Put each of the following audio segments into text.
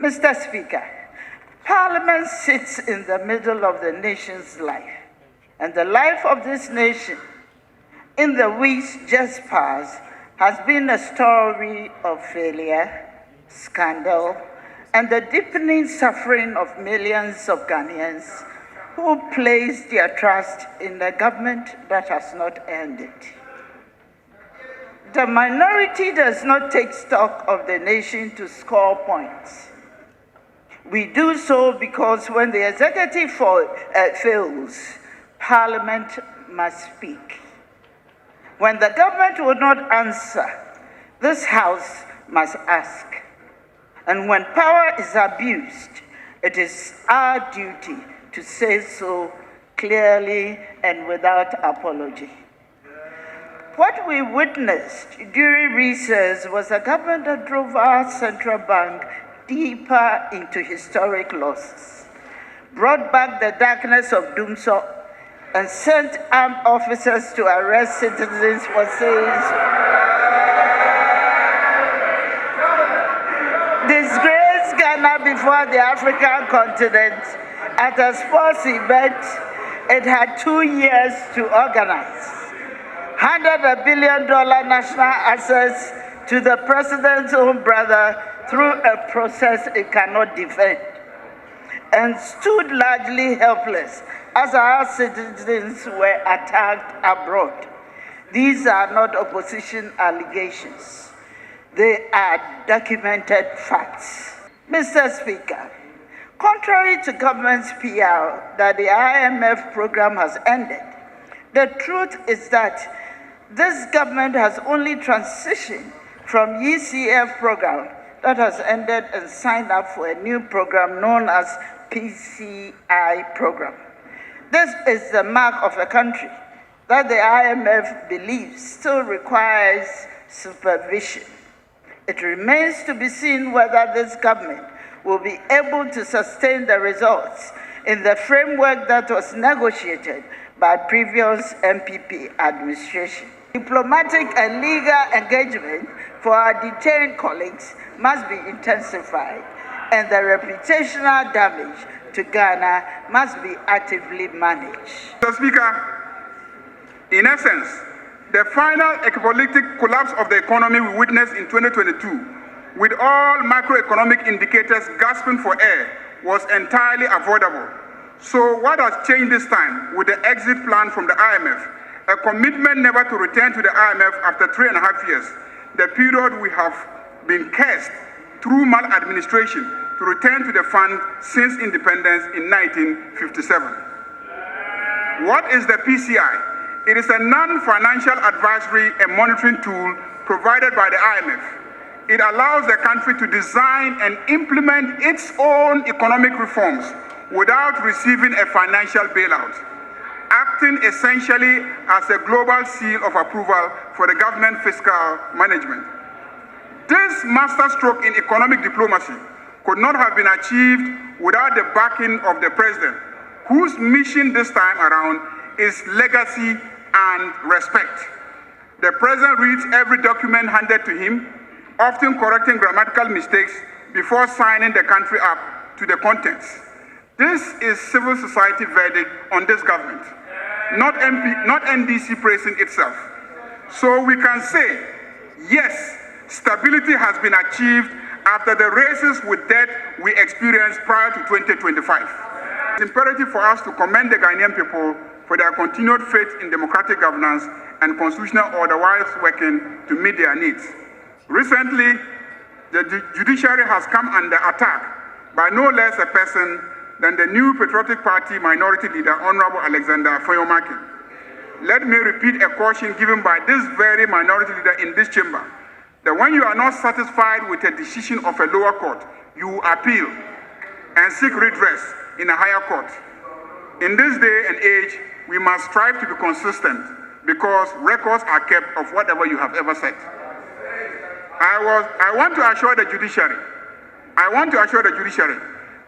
Mr. Speaker, Parliament sits in the middle of the nation's life, and the life of this nation in the weeks just past has been a story of failure, scandal, and the deepening suffering of millions of Ghanaians who place their trust in a government that has not earned it. The minority does not take stock of the nation to score points. We do so because when the executive fails, Parliament must speak. When the government will not answer, this House must ask. And when power is abused, it is our duty to say so clearly and without apology. What we witnessed during recess was a government that drove our central bank deeper into historic losses, brought back the darkness of doomsday, and sent armed officers to arrest citizens for saying disgrace Ghana before the African continent at a sports event it had 2 years to organize. Handed $1 billion national assets to the president's own brother through a process it cannot defend, and stood largely helpless as our citizens were attacked abroad. These are not opposition allegations. They are documented facts. Mr. Speaker, contrary to government's PR that the IMF program has ended, the truth is that this government has only transitioned from ECF program that has ended and signed up for a new program known as PCI program. This is the mark of a country that the IMF believes still requires supervision. It remains to be seen whether this government will be able to sustain the results in the framework that was negotiated by previous MPP administration. Diplomatic and legal engagement for our detained colleagues must be intensified, and the reputational damage to Ghana must be actively managed. Mr. Speaker, in essence, the final apocalyptic collapse of the economy we witnessed in 2022, with all macroeconomic indicators gasping for air, was entirely avoidable. So what has changed this time with the exit plan from the IMF? A commitment never to return to the IMF after 3.5 years, the period we have been cursed through maladministration to return to the fund since independence in 1957. What is the PCI? It is a non-financial advisory and monitoring tool provided by the IMF. It allows the country to design and implement its own economic reforms without receiving a financial bailout, acting essentially as a global seal of approval for the government fiscal management. This masterstroke in economic diplomacy could not have been achieved without the backing of the president, whose mission this time around is legacy and respect. The president reads every document handed to him, often correcting grammatical mistakes before signing the country up to the contents. This is civil society verdict on this government, not NDC praising itself. So we can say, yes, stability has been achieved after the races with debt we experienced prior to 2025. It's imperative for us to commend the Ghanaian people for their continued faith in democratic governance and constitutional order whilst working to meet their needs. Recently, the judiciary has come under attack by no less a person than the new Patriotic Party Minority Leader, Honorable Alexander Foyomaki. Let me repeat a caution given by this very Minority Leader in this chamber, that when you are not satisfied with a decision of a lower court, you appeal and seek redress in a higher court. In this day and age, we must strive to be consistent because records are kept of whatever you have ever said. I want to assure the judiciary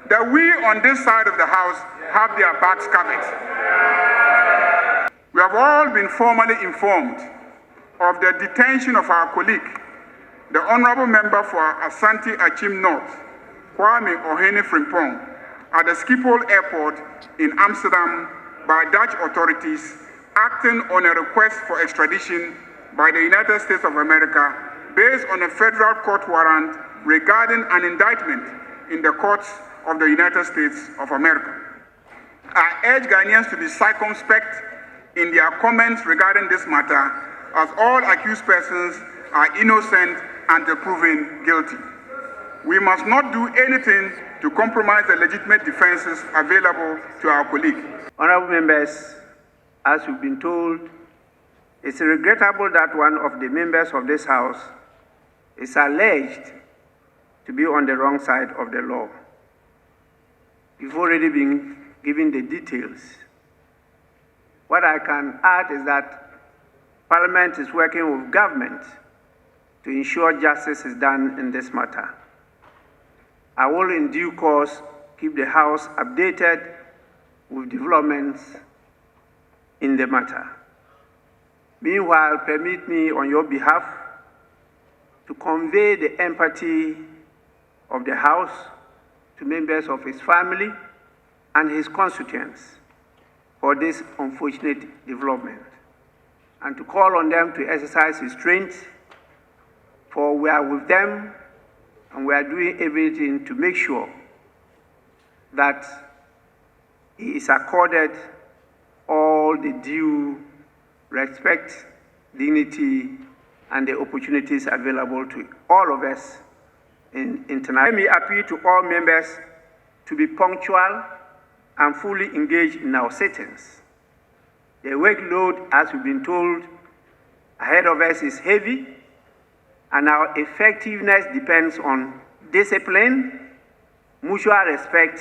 that we on this side of the house have their backs covered. We have all been formally informed of the detention of our colleague, the Honorable Member for Asante Achim North, Kwame Ohene Frimpong at the Schiphol Airport in Amsterdam by Dutch authorities acting on a request for extradition by the United States of America based on a federal court warrant regarding an indictment in the courts of the United States of America. I urge Ghanaians to be circumspect in their comments regarding this matter, as all accused persons are innocent until proven guilty. We must not do anything to compromise the legitimate defenses available to our colleague. Honorable members, as you've been told, it's regrettable that one of the members of this House is alleged to be on the wrong side of the law. You've already been given the details. What I can add is that Parliament is working with government to ensure justice is done in this matter. I will in due course keep the House updated with developments in the matter. Meanwhile, permit me on your behalf to convey the empathy of the House to members of his family and his constituents for this unfortunate development, and to call on them to exercise restraint, for we are with them and we are doing everything to make sure that he is accorded all the due respect, dignity, and the opportunities available to all of us in international. Let me appeal to all members to be punctual and fully engaged in our sittings. The workload, as we've been told, ahead of us is heavy, and our effectiveness depends on discipline, mutual respect,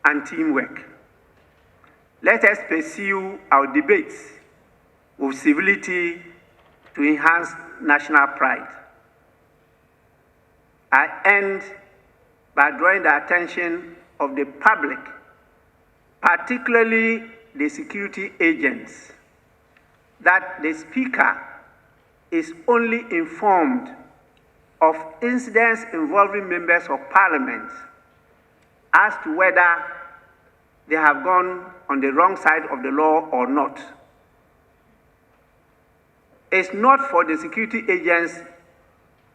and teamwork. Let us pursue our debates with civility to enhance national pride. I end by drawing the attention of the public, particularly the security agents, that the Speaker is only informed of incidents involving members of Parliament as to whether they have gone on the wrong side of the law or not. It's not for the security agents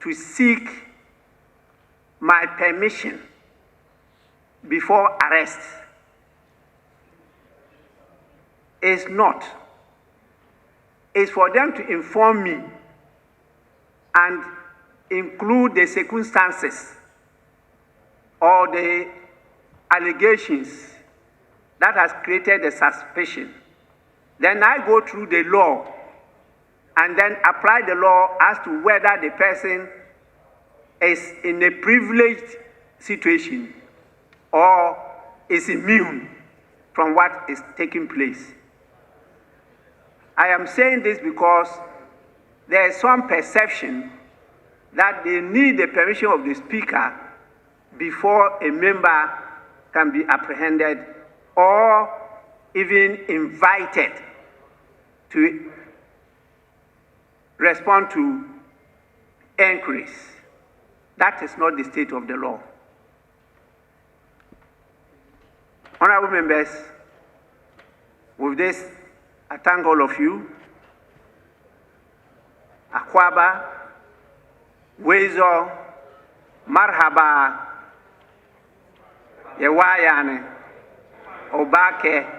to seek my permission before arrest. It's not. It's for them to inform me and include the circumstances or the allegations that has created the suspicion. Then I go through the law and then apply the law as to whether the person is in a privileged situation or is immune from what is taking place. I am saying this because there is some perception that they need the permission of the Speaker before a member can be apprehended or even invited to respond to inquiries. That is not the state of the law. Honorable members, with this, I thank all of you. Akwaba, Wezo, Marhaba, Yewayane, Obake,